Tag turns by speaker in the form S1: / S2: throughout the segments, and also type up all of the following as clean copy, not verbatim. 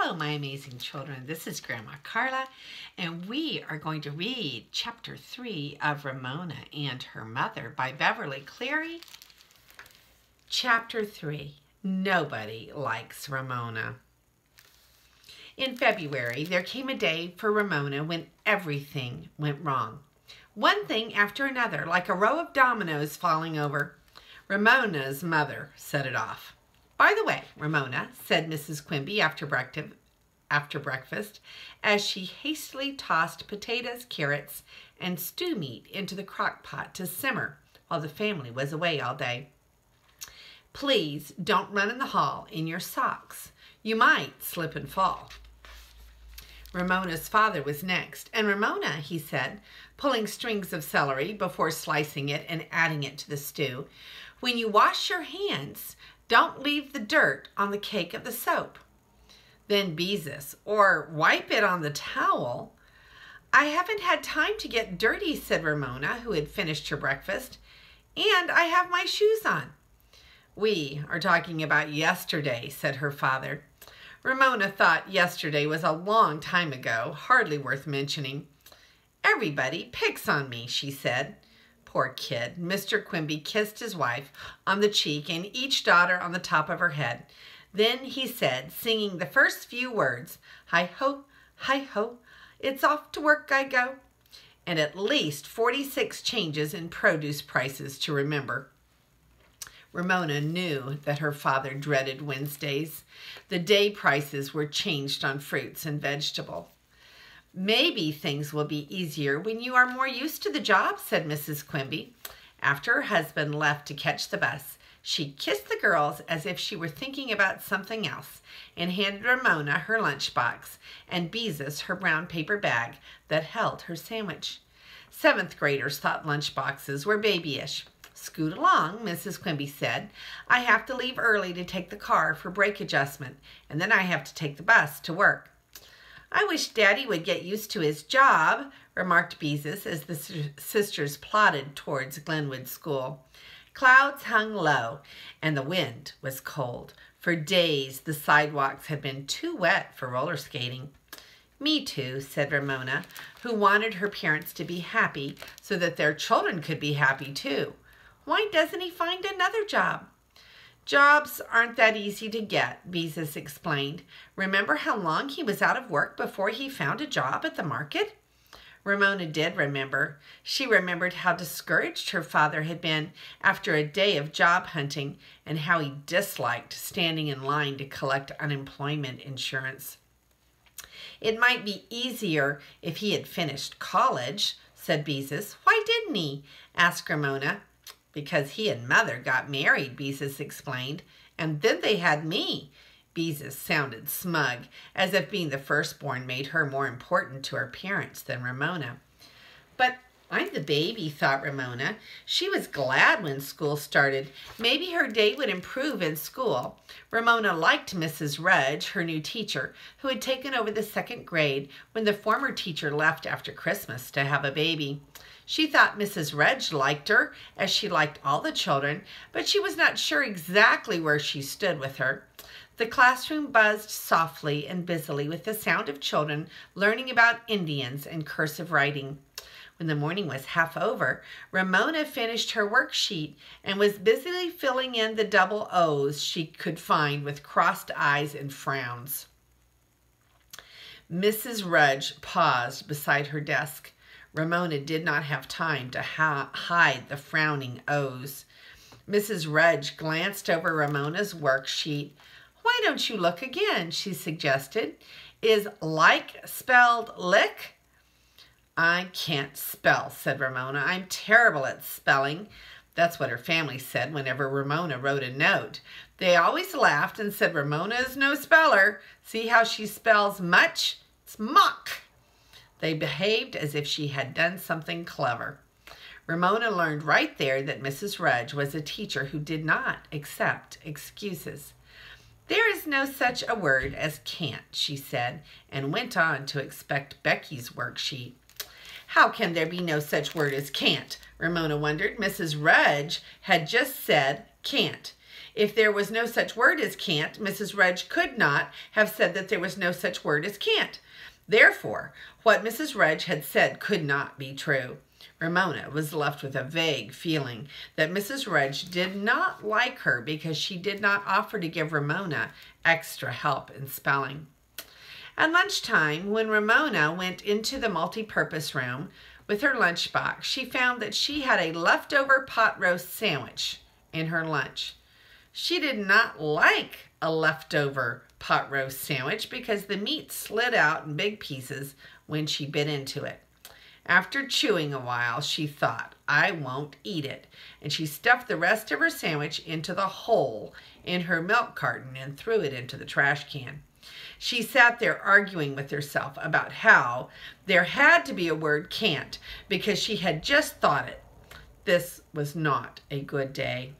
S1: Hello, my amazing children. This is Grandma Carla, and we are going to read Chapter 3 of Ramona and Her Mother by Beverly Cleary. Chapter 3, Nobody Likes Ramona. In February, there came a day for Ramona when everything went wrong. One thing after another, like a row of dominoes falling over. Ramona's mother set it off. "By the way, Ramona," said Mrs. Quimby after breakfast, as she hastily tossed potatoes, carrots, and stew meat into the crock pot to simmer while the family was away all day. "Please don't run in the hall in your socks. You might slip and fall." Ramona's father was next. "And Ramona," he said, pulling strings of celery before slicing it and adding it to the stew, "when you wash your hands, don't leave the dirt on the cake of the soap." Then Beezus, "Or wipe it on the towel." "I haven't had time to get dirty," said Ramona, who had finished her breakfast, "and I have my shoes on." "We are talking about yesterday," said her father. Ramona thought yesterday was a long time ago, hardly worth mentioning. "Everybody picks on me," she said. Poor kid. Mr. Quimby kissed his wife on the cheek and each daughter on the top of her head. Then he said, singing the first few words, "Hi-ho, hi-ho, it's off to work I go," and at least 46 changes in produce prices to remember. Ramona knew that her father dreaded Wednesdays. The day prices were changed on fruits and vegetables. "Maybe things will be easier when you are more used to the job," said Mrs. Quimby. After her husband left to catch the bus, she kissed the girls as if she were thinking about something else and handed Ramona her lunchbox and Beezus her brown paper bag that held her sandwich. 7th graders thought lunchboxes were babyish. "Scoot along," Mrs. Quimby said. "I have to leave early to take the car for brake adjustment, and then I have to take the bus to work." "I wish Daddy would get used to his job," remarked Beezus as the sisters plodded towards Glenwood School. Clouds hung low, and the wind was cold. For days, the sidewalks had been too wet for roller skating. "Me too," said Ramona, who wanted her parents to be happy so that their children could be happy too. "Why doesn't he find another job?" "Jobs aren't that easy to get," Beezus explained. "Remember how long he was out of work before he found a job at the market?" Ramona did remember. She remembered how discouraged her father had been after a day of job hunting and how he disliked standing in line to collect unemployment insurance. "It might be easier if he had finished college," said Beezus. "Why didn't he?" asked Ramona. "Because he and Mother got married," Beezus explained, "and then they had me." Beezus sounded smug, as if being the firstborn made her more important to her parents than Ramona. "But I'm the baby," thought Ramona. She was glad when school started. Maybe her day would improve in school. Ramona liked Mrs. Rudge, her new teacher, who had taken over the 2nd grade when the former teacher left after Christmas to have a baby. She thought Mrs. Rudge liked her, as she liked all the children, but she was not sure exactly where she stood with her. The classroom buzzed softly and busily with the sound of children learning about Indians and cursive writing. When the morning was half over, Ramona finished her worksheet and was busily filling in the double O's she could find with crossed eyes and frowns. Mrs. Rudge paused beside her desk. Ramona did not have time to hide the frowning O's. Mrs. Rudge glanced over Ramona's worksheet. "Why don't you look again?" she suggested. "Is like spelled lick?" "I can't spell," said Ramona. "I'm terrible at spelling." That's what her family said whenever Ramona wrote a note. They always laughed and said, "Ramona is no speller. See how she spells much? It's muck." They behaved as if she had done something clever. Ramona learned right there that Mrs. Rudge was a teacher who did not accept excuses. "There is no such a word as can't," she said, and went on to inspect Becky's worksheet. "How can there be no such word as can't?" Ramona wondered. Mrs. Rudge had just said can't. If there was no such word as can't, Mrs. Rudge could not have said that there was no such word as can't. Therefore, what Mrs. Rudge had said could not be true. Ramona was left with a vague feeling that Mrs. Rudge did not like her because she did not offer to give Ramona extra help in spelling. At lunchtime, when Ramona went into the multi-purpose room with her lunchbox, she found that she had a leftover pot roast sandwich in her lunch. She did not like a leftover pot roast sandwich because the meat slid out in big pieces when she bit into it. After chewing a while, she thought, I won't eat it, and she stuffed the rest of her sandwich into the hole in her milk carton and threw it into the trash can. She sat there arguing with herself about how there had to be a word can't because she had just thought it. This was not a good day.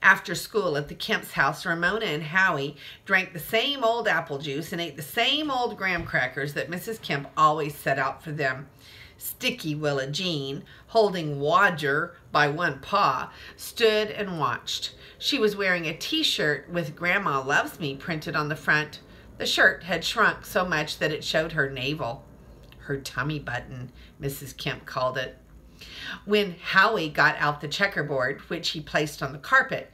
S1: After school at the Kemp's house, Ramona and Howie drank the same old apple juice and ate the same old graham crackers that Mrs. Kemp always set out for them. Sticky Willa Jean, holding Wodger by one paw, stood and watched. She was wearing a t-shirt with Grandma Loves Me printed on the front. The shirt had shrunk so much that it showed her navel. Her tummy button, Mrs. Kemp called it. When Howie got out the checkerboard, which he placed on the carpet,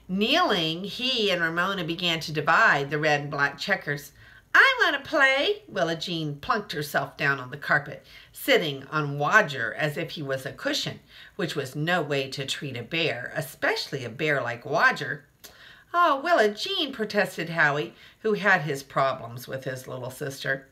S1: kneeling, he and Ramona began to divide the red and black checkers. I want to play. Willa Jean plunked herself down on the carpet, sitting on Wodger as if he was a cushion, which was no way to treat a bear, especially a bear like Wodger. Oh, Willa Jean, protested Howie, who had his problems with his little sister.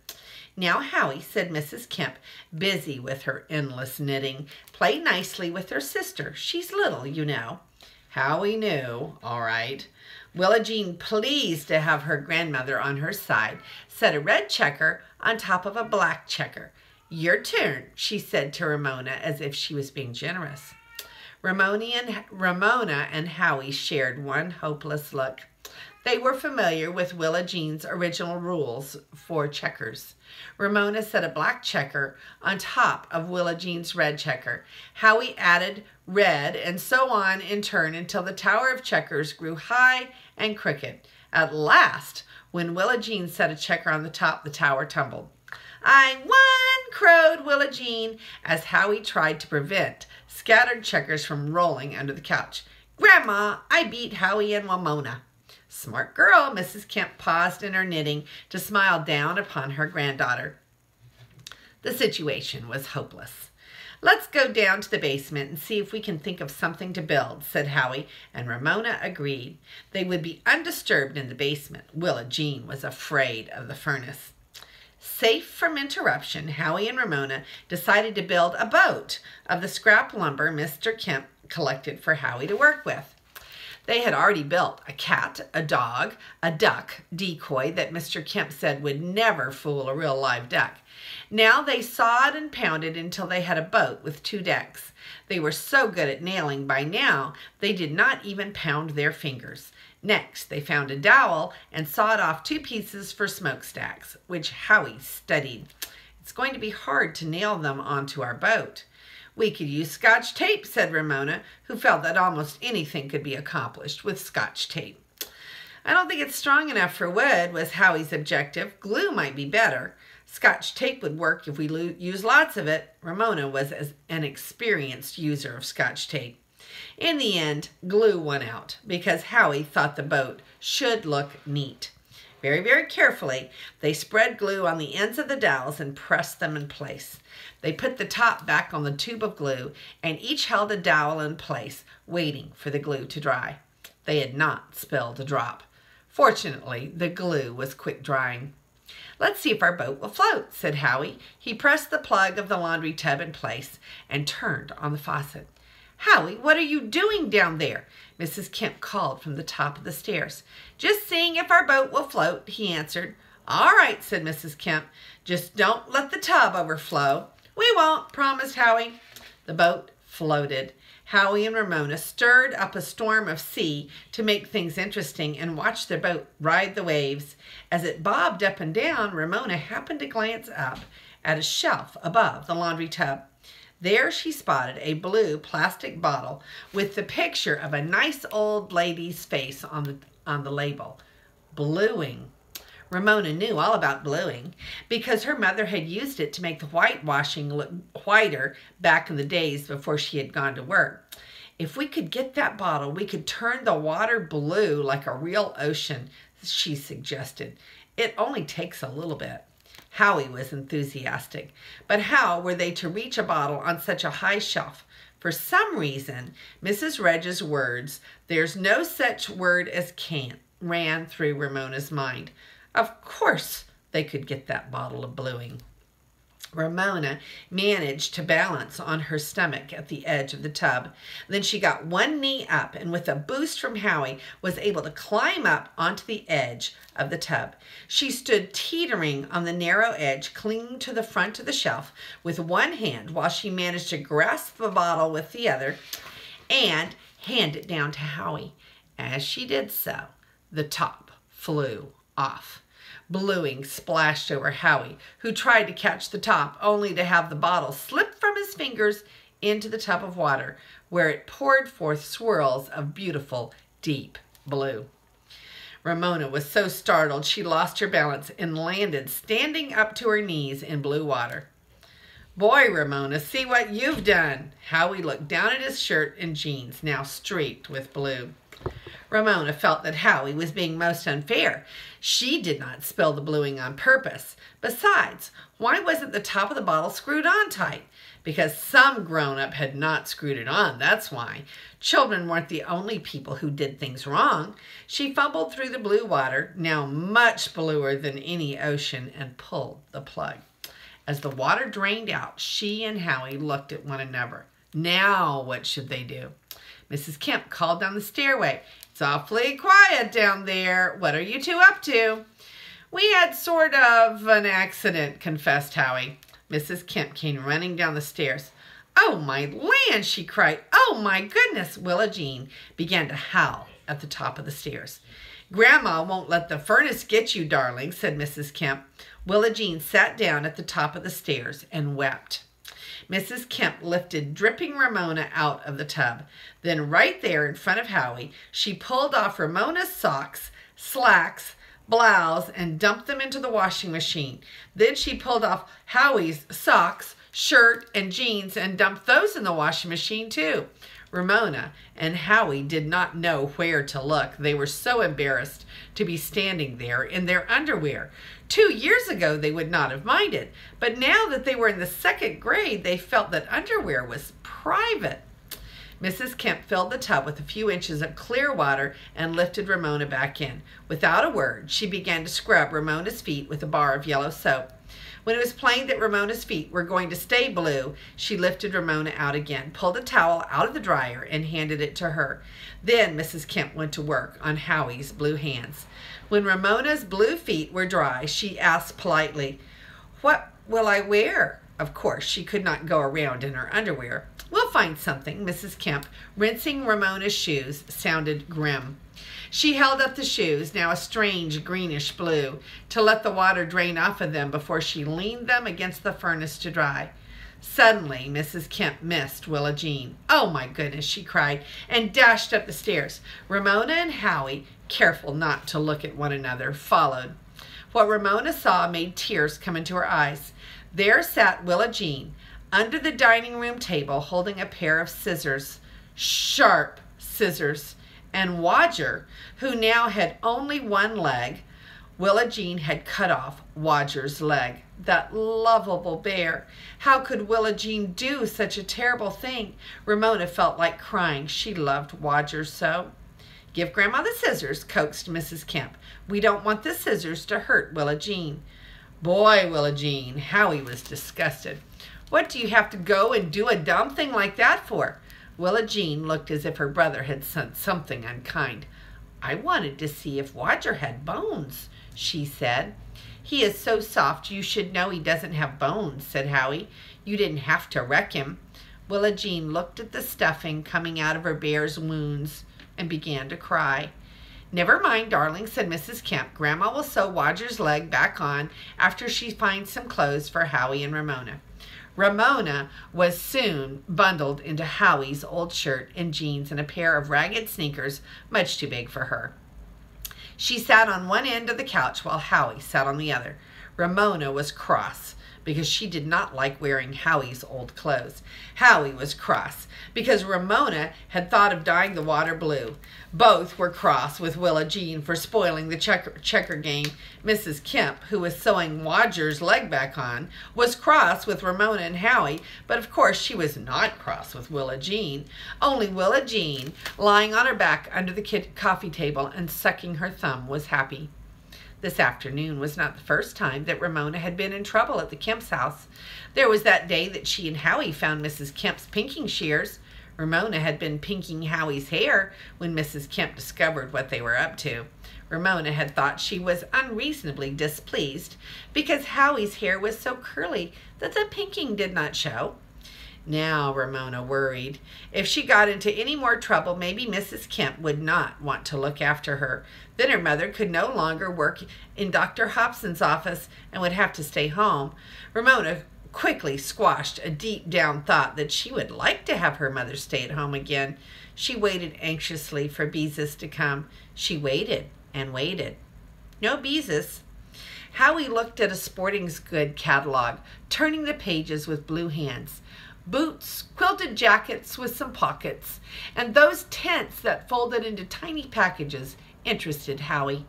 S1: Now, Howie, said Mrs. Kemp, busy with her endless knitting, play nicely with her sister. She's little, you know. Howie knew, all right. Willa Jean, pleased to have her grandmother on her side, set a red checker on top of a black checker. Your turn, she said to Ramona as if she was being generous. Ramona and Howie shared one hopeless look. They were familiar with Willa Jean's original rules for checkers. Ramona set a black checker on top of Willa Jean's red checker. Howie added red, and so on in turn until the tower of checkers grew high and crooked. At last, when Willa Jean set a checker on the top, the tower tumbled. I won, crowed Willa Jean as Howie tried to prevent scattered checkers from rolling under the couch. Grandma, I beat Howie and Ramona. Smart girl, Mrs. Kemp paused in her knitting to smile down upon her granddaughter. The situation was hopeless. Let's go down to the basement and see if we can think of something to build, said Howie, and Ramona agreed. They would be undisturbed in the basement. Willa Jean was afraid of the furnace. Safe from interruption, Howie and Ramona decided to build a boat of the scrap lumber Mr. Kemp collected for Howie to work with. They had already built a cat, a dog, a duck decoy that Mr. Kemp said would never fool a real live duck. Now they sawed and pounded until they had a boat with 2 decks. They were so good at nailing by now, they did not even pound their fingers. Next, they found a dowel and sawed off 2 pieces for smokestacks, which Howie studied. It's going to be hard to nail them onto our boat. We could use Scotch tape, said Ramona, who felt that almost anything could be accomplished with Scotch tape. I don't think it's strong enough for wood, was Howie's objective. Glue might be better. Scotch tape would work if we use lots of it. Ramona was an experienced user of Scotch tape. In the end, glue won out because Howie thought the boat should look neat. Very, very carefully, they spread glue on the ends of the dowels and pressed them in place. They put the top back on the tube of glue and each held a dowel in place, waiting for the glue to dry. They had not spilled a drop. Fortunately, the glue was quick drying. Let's see if our boat will float, said Howie. He pressed the plug of the laundry tub in place and turned on the faucet. Howie, what are you doing down there? Mrs. Kemp called from the top of the stairs. Just seeing if our boat will float, he answered. All right, said Mrs. Kemp. Just don't let the tub overflow. We won't, promised Howie. The boat floated. Howie and Ramona stirred up a storm of sea to make things interesting and watched their boat ride the waves. As it bobbed up and down, Ramona happened to glance up at a shelf above the laundry tub. There she spotted a blue plastic bottle with the picture of a nice old lady's face on the label. Bluing. Ramona knew all about bluing because her mother had used it to make the whitewashing look whiter back in the days before she had gone to work. If we could get that bottle, we could turn the water blue like a real ocean, she suggested. It only takes a little bit. Howie was enthusiastic. But how were they to reach a bottle on such a high shelf? For some reason, Mrs. Reg's words, "There's no such word as can't," ran through Ramona's mind. Of course they could get that bottle of bluing. Ramona managed to balance on her stomach at the edge of the tub. Then she got one knee up and with a boost from Howie was able to climb up onto the edge of the tub. She stood teetering on the narrow edge, clinging to the front of the shelf with one hand while she managed to grasp the bottle with the other and hand it down to Howie. As she did so, the top flew off. Bluing splashed over Howie, who tried to catch the top, only to have the bottle slip from his fingers into the tub of water, where it poured forth swirls of beautiful, deep blue. Ramona was so startled she lost her balance and landed standing up to her knees in blue water. "Boy, Ramona, see what you've done." Howie looked down at his shirt and jeans, now streaked with blue. Ramona felt that Howie was being most unfair. She did not spill the bluing on purpose. Besides, why wasn't the top of the bottle screwed on tight? Because some grown-up had not screwed it on, that's why. Children weren't the only people who did things wrong. She fumbled through the blue water, now much bluer than any ocean, and pulled the plug. As the water drained out, she and Howie looked at one another. Now what should they do? Mrs. Kemp called down the stairway. "It's awfully quiet down there. What are you two up to?" "We had sort of an accident," confessed Howie. Mrs. Kemp came running down the stairs. "Oh, my land," she cried. "Oh, my goodness." Willa Jean began to howl at the top of the stairs. "Grandma won't let the furnace get you, darling," said Mrs. Kemp. Willa Jean sat down at the top of the stairs and wept. Mrs. Kemp lifted dripping Ramona out of the tub. Then right there in front of Howie, she pulled off Ramona's socks, slacks, blouse, and dumped them into the washing machine. Then she pulled off Howie's socks, shirt, and jeans and dumped those in the washing machine too. Ramona and Howie did not know where to look. They were so embarrassed to be standing there in their underwear. 2 years ago, they would not have minded. But now that they were in the 2nd grade, they felt that underwear was private. Mrs. Kemp filled the tub with a few inches of clear water and lifted Ramona back in. Without a word, she began to scrub Ramona's feet with a bar of yellow soap. When it was plain that Ramona's feet were going to stay blue, she lifted Ramona out again, pulled a towel out of the dryer, and handed it to her. Then Mrs. Kemp went to work on Howie's blue hands. When Ramona's blue feet were dry, she asked politely, "What will I wear?" Of course, she could not go around in her underwear. "We'll find something." Mrs. Kemp, rinsing Ramona's shoes, sounded grim. She held up the shoes, now a strange greenish blue, to let the water drain off of them before she leaned them against the furnace to dry. Suddenly, Mrs. Kemp missed Willa Jean. "Oh, my goodness," she cried, and dashed up the stairs. Ramona and Howie, careful not to look at one another, followed. What Ramona saw made tears come into her eyes. There sat Willa Jean, under the dining room table, holding a pair of scissors, sharp scissors, and Wodger, who now had only one leg. Willa Jean had cut off Wodger's leg. That lovable bear. How could Willa Jean do such a terrible thing? Ramona felt like crying. She loved Wodger so. "Give Grandma the scissors," coaxed Mrs. Kemp. "We don't want the scissors to hurt Willa Jean." "Boy, Willa Jean," Howie was disgusted. "What do you have to go and do a dumb thing like that for?" Willa Jean looked as if her brother had said something unkind. "I wanted to see if Wodger had bones," she said. "He is so soft you should know he doesn't have bones," said Howie. "You didn't have to wreck him." Willa Jean looked at the stuffing coming out of her bear's wounds and began to cry. "Never mind, darling," said Mrs. Kemp. "Grandma will sew Wodger's leg back on after she finds some clothes for Howie and Ramona." Ramona was soon bundled into Howie's old shirt and jeans and a pair of ragged sneakers much too big for her. She sat on one end of the couch while Howie sat on the other. Ramona was cross because she did not like wearing Howie's old clothes. Howie was cross because Ramona had thought of dyeing the water blue. Both were cross with Willa Jean for spoiling the checker game. Mrs. Kemp, who was sewing Roger's leg back on, was cross with Ramona and Howie, but of course she was not cross with Willa Jean. Only Willa Jean, lying on her back under the coffee table and sucking her thumb, was happy. This afternoon was not the first time that Ramona had been in trouble at the Kemp's house. There was that day that she and Howie found Mrs. Kemp's pinking shears. Ramona had been pinking Howie's hair when Mrs. Kemp discovered what they were up to. Ramona had thought she was unreasonably displeased because Howie's hair was so curly that the pinking did not show. Now Ramona worried. If she got into any more trouble, maybe Mrs. Kemp would not want to look after her. Then her mother could no longer work in Dr. Hobson's office and would have to stay home. Ramona quickly squashed a deep down thought that she would like to have her mother stay at home again. She waited anxiously for Beezus to come. She waited and waited. No Beezus. Howie looked at a sporting goods catalog, turning the pages with blue hands. Boots, quilted jackets with some pockets, and those tents that folded into tiny packages interested Howie.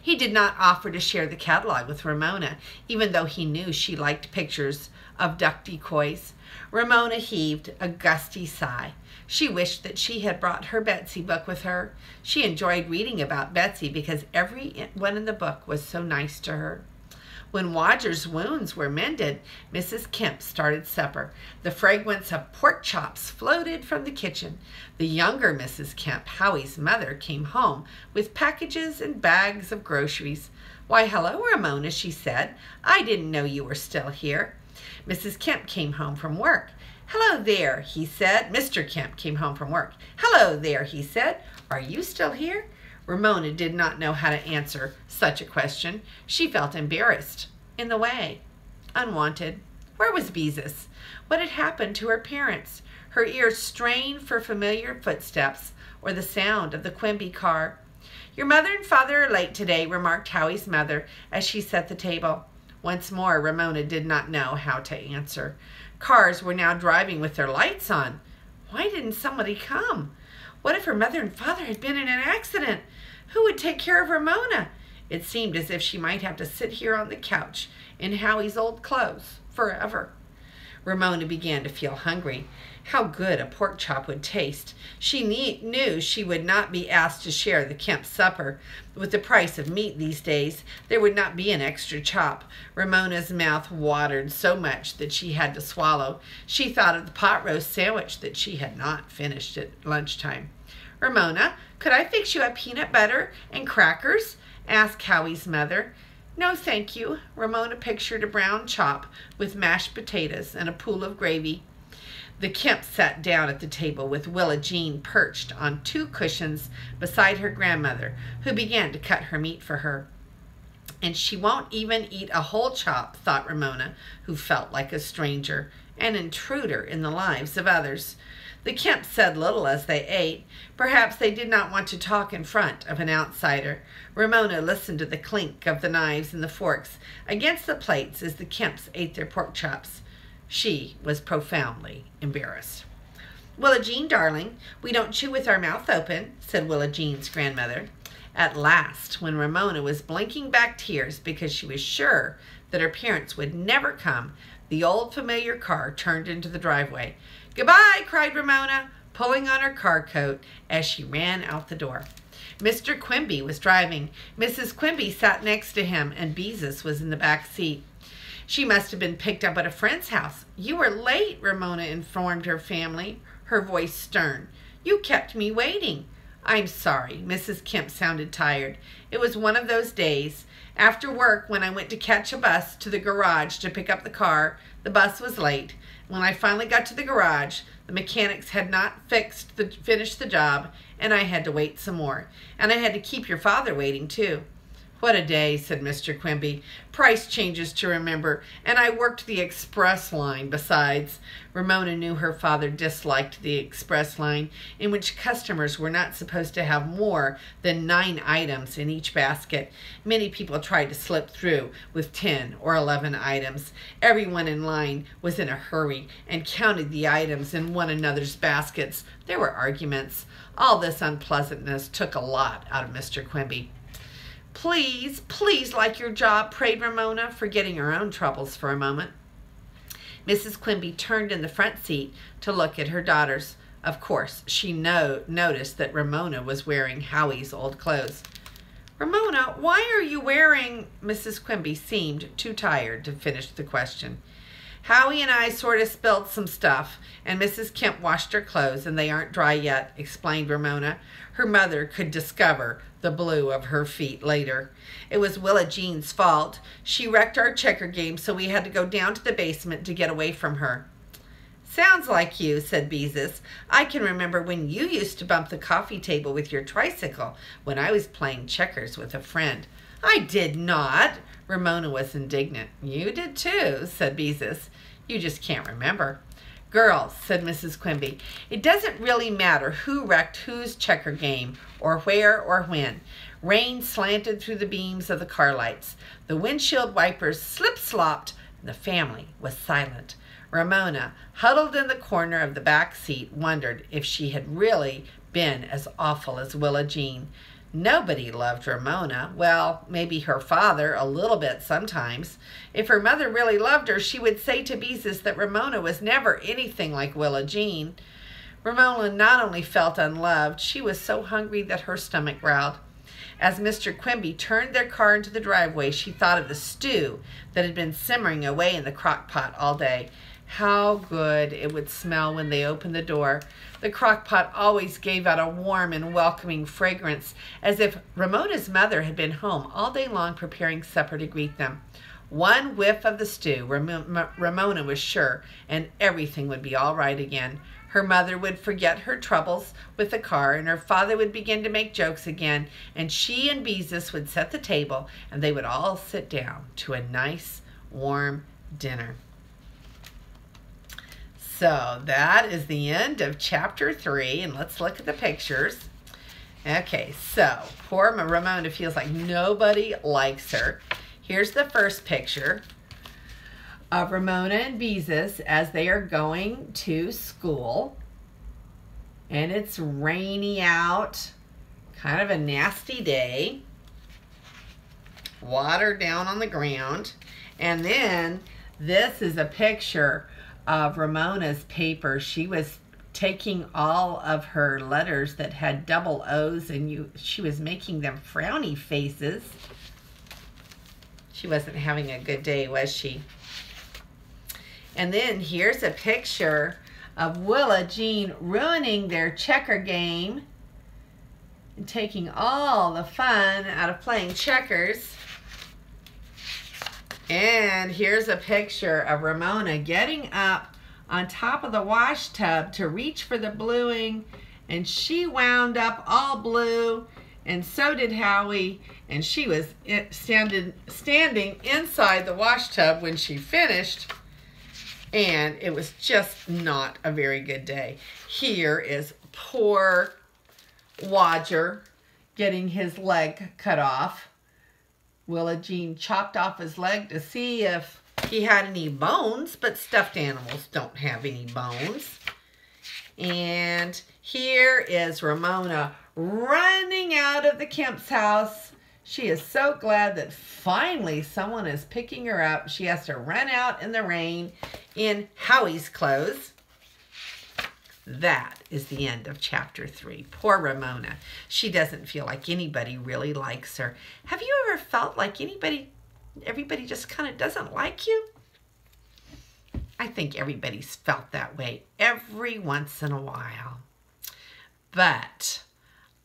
S1: He did not offer to share the catalog with Ramona, even though he knew she liked pictures of duck decoys. Ramona heaved a gusty sigh. She wished that she had brought her Betsy book with her. She enjoyed reading about Betsy because everyone in the book was so nice to her. When Roger's wounds were mended, Mrs. Kemp started supper. The fragrance of pork chops floated from the kitchen. The younger Mrs. Kemp, Howie's mother, came home with packages and bags of groceries. "Why, hello, Ramona," she said. "I didn't know you were still here." Mrs. Kemp came home from work. "Hello there," he said. Mr. Kemp came home from work. "Hello there," he said. "Are you still here?" Ramona did not know how to answer such a question. She felt embarrassed, in the way, unwanted. Where was Beezus? What had happened to her parents? Her ears strained for familiar footsteps or the sound of the Quimby car. "Your mother and father are late today," remarked Howie's mother as she set the table. Once more, Ramona did not know how to answer. Cars were now driving with their lights on. Why didn't somebody come? What if her mother and father had been in an accident? Who would take care of Ramona? It seemed as if she might have to sit here on the couch in Howie's old clothes forever. Ramona began to feel hungry. How good a pork chop would taste. She knew she would not be asked to share the Kemp supper. With the price of meat these days, there would not be an extra chop. Ramona's mouth watered so much that she had to swallow. She thought of the pot roast sandwich that she had not finished at lunchtime. "Ramona, could I fix you up peanut butter and crackers?" asked Howie's mother. "No, thank you." Ramona pictured a brown chop with mashed potatoes and a pool of gravy. The Kemp sat down at the table with Willa Jean perched on two cushions beside her grandmother, who began to cut her meat for her. "And she won't even eat a whole chop," thought Ramona, who felt like a stranger, an intruder in the lives of others. The Kemps said little as they ate. Perhaps they did not want to talk in front of an outsider. Ramona listened to the clink of the knives and the forks against the plates as the Kemps ate their pork chops. She was profoundly embarrassed. "Willa Jean, darling, we don't chew with our mouth open," said Willa Jean's grandmother. At last, when Ramona was blinking back tears because she was sure that her parents would never come, the old familiar car turned into the driveway. "Goodbye," cried Ramona, pulling on her car coat as she ran out the door. Mr. Quimby was driving. Mrs. Quimby sat next to him, and Beezus was in the back seat. She must have been picked up at a friend's house. "You were late," Ramona informed her family, her voice stern. "You kept me waiting." "I'm sorry." Mrs. Kemp sounded tired. "It was one of those days. After work, when I went to catch a bus to the garage to pick up the car, the bus was late. When I finally got to the garage, the mechanics had not finished the job, and I had to wait some more. And I had to keep your father waiting, too." "What a day," said Mr. Quimby. "Price changes to remember, and I worked the express line besides." Ramona knew her father disliked the express line, in which customers were not supposed to have more than 9 items in each basket. Many people tried to slip through with 10 or 11 items. Everyone in line was in a hurry and counted the items in one another's baskets. There were arguments. All this unpleasantness took a lot out of Mr. Quimby. "Please, please like your job," prayed Ramona, forgetting her own troubles for a moment. Mrs. Quimby turned in the front seat to look at her daughters. Of course, she noticed that Ramona was wearing Howie's old clothes. "Ramona, why are you wearing—" Mrs. Quimby seemed too tired to finish the question. "Howie and I sort of spilled some stuff, and Mrs. Kemp washed her clothes, and they aren't dry yet," explained Ramona. Her mother could discover the blue of her feet later. "It was Willa Jean's fault. She wrecked our checker game, so we had to go down to the basement to get away from her." "Sounds like you," said Beezus. "I can remember when you used to bump the coffee table with your tricycle when I was playing checkers with a friend." "I did not." Ramona was indignant. "You did too," said Beezus. "You just can't remember." "Girls," said Mrs. Quimby, "it doesn't really matter who wrecked whose checker game, or where or when." Rain slanted through the beams of the car lights. The windshield wipers slip-slopped, and the family was silent. Ramona, huddled in the corner of the back seat, wondered if she had really been as awful as Willa Jean. Nobody loved Ramona. Well, maybe her father, a little bit sometimes. If her mother really loved her, she would say to Beezus that Ramona was never anything like Willa Jean. Ramona not only felt unloved, she was so hungry that her stomach growled. As Mr. Quimby turned their car into the driveway, she thought of the stew that had been simmering away in the crock pot all day. How good it would smell when they opened the door. The crock pot always gave out a warm and welcoming fragrance, as if Ramona's mother had been home all day long preparing supper to greet them. One whiff of the stew, Ramona was sure, and everything would be all right again. Her mother would forget her troubles with the car, and her father would begin to make jokes again, and she and Beezus would set the table, and they would all sit down to a nice, warm dinner. So that is the end of chapter 3, and let's look at the pictures. Okay, so poor Ramona feels like nobody likes her. Here's the first picture of Ramona and Beezus as they are going to school. And it's rainy out, kind of a nasty day. Water down on the ground. And then this is a picture of Ramona's paper. She was taking all of her letters that had double O's, and she was making them frowny faces. She wasn't having a good day, was she? And then here's a picture of Willa Jean ruining their checker game and taking all the fun out of playing checkers. And here's a picture of Ramona getting up on top of the wash tub to reach for the bluing, and she wound up all blue, and so did Howie, and she was standing inside the wash tub when she finished, and it was just not a very good day. Here is poor Wodger getting his leg cut off. Willa Jean chopped off his leg to see if he had any bones, but stuffed animals don't have any bones. And here is Ramona running out of the Kemp's house. She is so glad that finally someone is picking her up. She has to run out in the rain in Howie's clothes. That is the end of chapter 3. Poor Ramona. She doesn't feel like anybody really likes her. Have you ever felt like everybody just kind of doesn't like you? I think everybody's felt that way every once in a while. But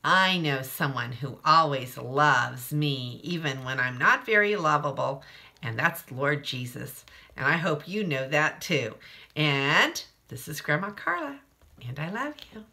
S1: I know someone who always loves me, even when I'm not very lovable, and that's Lord Jesus. And I hope you know that too. And this is Grandma Carla. And I love you.